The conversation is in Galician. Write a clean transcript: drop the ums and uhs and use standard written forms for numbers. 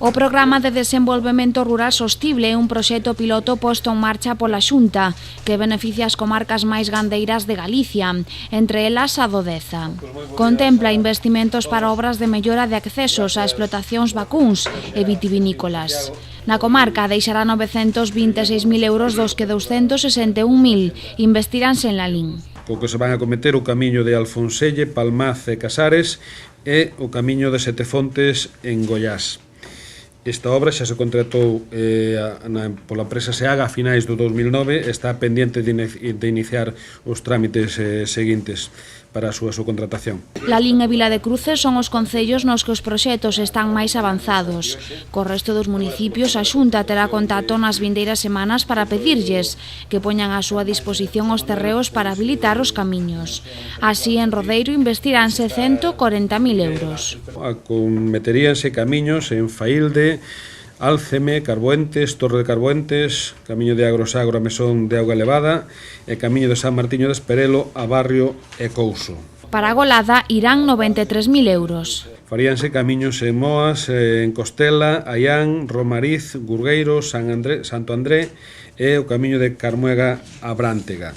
O Programa de Desenvolvemento Rural Sostible é un proxecto piloto posto en marcha pola Xunta que beneficia as comarcas máis gandeiras de Galicia, entre elas a do Deza. Contempla investimentos para obras de mellora de accesos a explotacións vacúns e vitivinícolas. Na comarca deixará 926.000 euros dos que 261.000 investiránse en Lalín. Co que se van a cometer o camiño de Alfonselle, Palmaz e Casares e o camiño de Setefontes en Goiás. Esta obra xa se contratou pola empresa Seaga a finais do 2009 e está pendente de iniciar os trámites seguintes para a súa subcontratación. Lalín e Vila de Cruces son os concellos nos que os proxectos están máis avanzados. Co resto dos municipios, a Xunta terá contacto nas vindeiras semanas para pedirlles que poñan á súa disposición os terreos para habilitar os camiños. Así, en Rodeiro investiránse 140.000 euros. Acometeríanse camiños en Faílde, Álceme, Carbuentes, Torre de Carbuentes, camiño de Agrosagro a Mesón de Auga Elevada e camiño de San Martiño de Esperelo a Barrio e Couso. Para a Golada irán 93.000 euros. Faríanse camiños en Moas, en Costela, Aián, Romariz, Gurgueiro, Santo André e o camiño de Carmuega a Brántega.